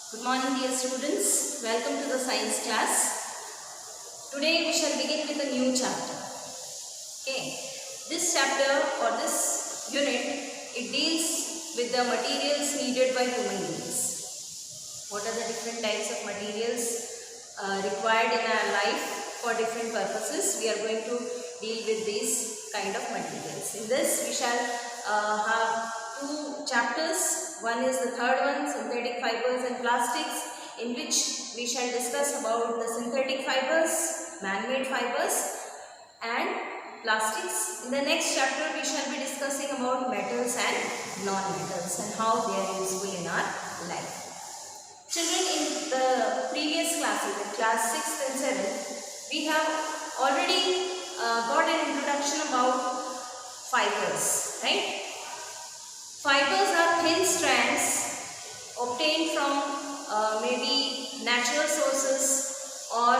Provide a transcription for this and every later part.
Good morning, dear students. Welcome to the science class. Today we shall begin with a new chapter. Okay, this chapter or this unit, it deals with the materials needed by human beings. What are the different types of materials required in our life for different purposes? We are going to deal with these kind of materials. In this we shall have two chapters. One is the third one, synthetic fibers and plastics, in which we shall discuss about the synthetic fibers, man-made fibers and plastics. In the next chapter we shall be discussing about metals and non-metals and how they are useful in our life. Children, in the previous classes, in class 6th and 7th, we have already got an introduction about fibers, right? Fibers are thin strands obtained from maybe natural sources or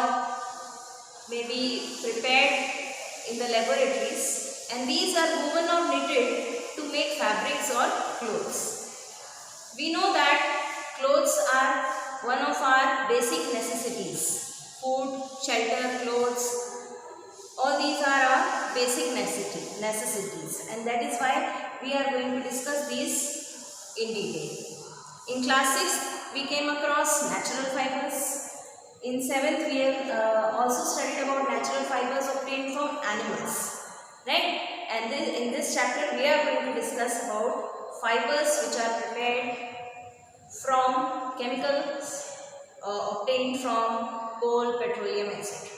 maybe prepared in the laboratories, and these are woven or knitted to make fabrics or clothes. We know that clothes are one of our basic necessities. Food, shelter, clothes, all these are our basic necessities, and that is why we are going to discuss these in detail. In class 6th, we came across natural fibers. In 7th, we have also studied about natural fibers obtained from animals, right? And in this chapter, we are going to discuss about fibers which are prepared from chemicals obtained from coal, petroleum, etc.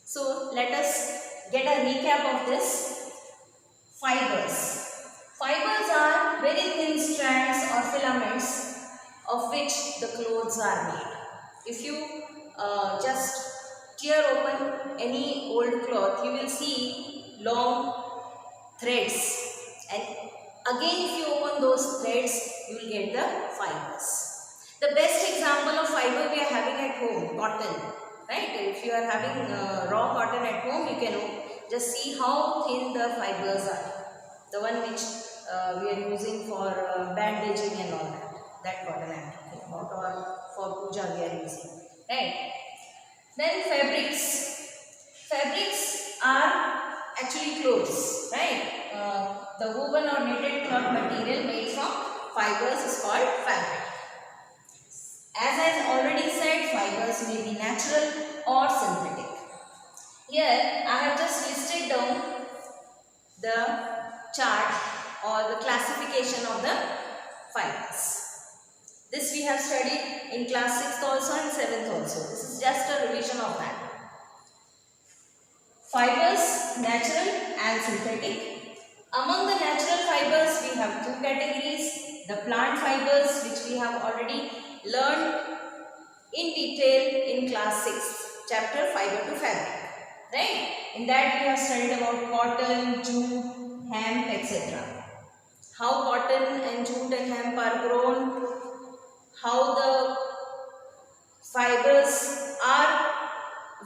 So let us get a recap of this. Fibers. Fibers are very thin strands or filaments of which the clothes are made. If you just tear open any old cloth, you will see long threads, and again if you open those threads, you will get the fibers. The best example of fiber we are having at home, cotton, right? If you are having raw cotton at home, you can just see how thin the fibers are. The one which we are using for bandaging and all that cotton I am talking about, or for puja we are using, right? Then fabrics are actually clothes, right? The woven or knitted cloth material made from fibers is called fabric. As I already said, fibers may be natural or synthetic. Here I have just listed down the chart or the classification of the fibers. This we have studied in class 6th also and 7th also. This is just a revision of that. Fibers, natural and synthetic. Among the natural fibers we have two categories. The plant fibers, which we have already learned in detail in class 6th, chapter Fiber to Fabric. Right? In that we have studied about cotton, jute, hemp, etc. How cotton and jute and hemp are grown, how the fibers are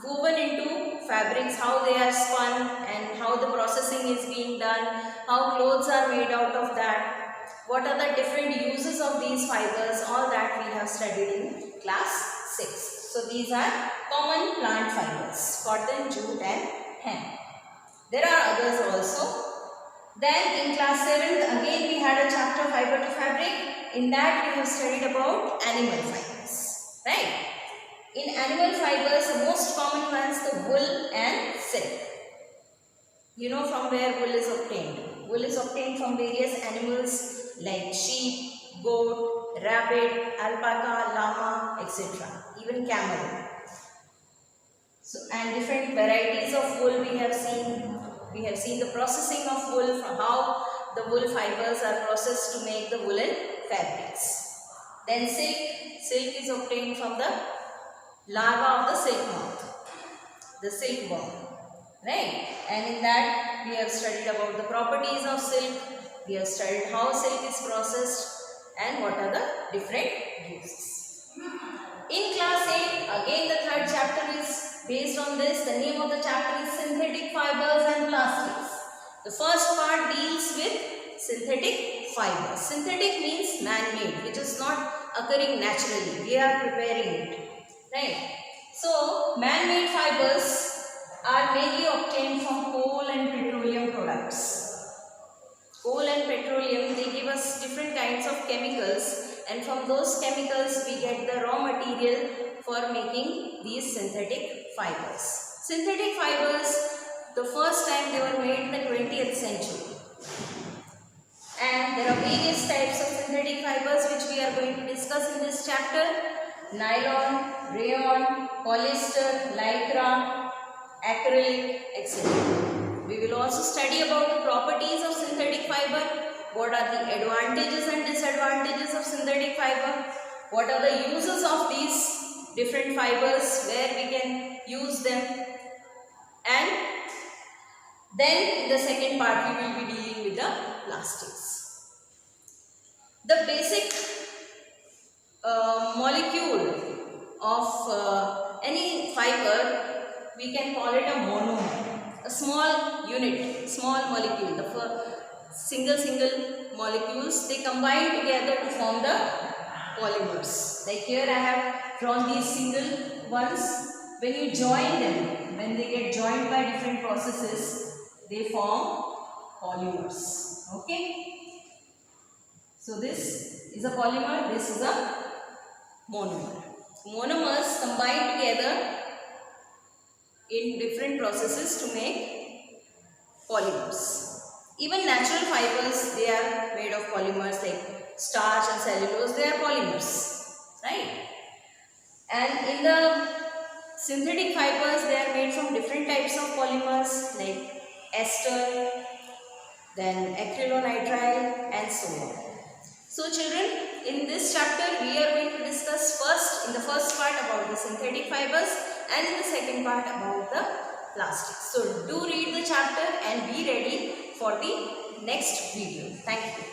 woven into fabrics, how they are spun and how the processing is being done, how clothes are made out of that, what are the different uses of these fibers, all that we have studied in class 6. So these are common plant fibers, cotton, jute and hemp. There are others also. Then in class 7th again we had a chapter Fiber to Fabric. In that we have studied about animal fibers, right? In animal fibers, the most common ones, the wool and silk. You know from where wool is obtained. Wool is obtained from various animals like sheep, goat, rabbit, alpaca, llama, etc. Even camel. So, and different varieties of wool we have seen. We have seen the processing of wool, from how the wool fibers are processed to make the woolen fabrics. Then silk. Silk is obtained from the larva of the silk moth, the silkworm, right? And in that we have studied about the properties of silk. We have studied how silk is processed and what are the different uses. In class 8, again the third chapter is based on this. The name of the chapter is Synthetic Fibers and Plastics. The first part deals with synthetic fibers. Synthetic means man-made, which is not occurring naturally. We are preparing it, right? So, man-made fibers are mainly obtained from coal and petroleum products. Coal and petroleum, they give us different kinds of chemicals, and from those chemicals we get the raw material for making these synthetic fibers. Synthetic fibers, the first time they were made in the 20th century. And there are various types of synthetic fibers which we are going to discuss in this chapter. Nylon, rayon, polyester, lycra, acrylic, etc. We will also study about the properties of synthetic fiber. What are the advantages and disadvantages of synthetic fiber? What are the uses of these different fibers, where we can use them? And then in the second part we will be dealing with the plastics. The basic molecule of any fiber, we can call it a monomer. A small unit, small molecule, the single molecules, they combine together to form the polymers. Like here I have drawn these single ones. When you join them, when they get joined by different processes, they form polymers. Okay? So this is a polymer, this is a monomer. Monomers combine together in different processes to make polymers. Even natural fibers, they are made of polymers, like starch and cellulose, they are polymers, right? And in the synthetic fibers, they are made from different types of polymers like ester, then acrylonitrile, and so on. So children, in this chapter we are going to discuss in the first part about the synthetic fibers, and in the second part about the plastics. So do read the chapter and be ready for the next video. Thank you.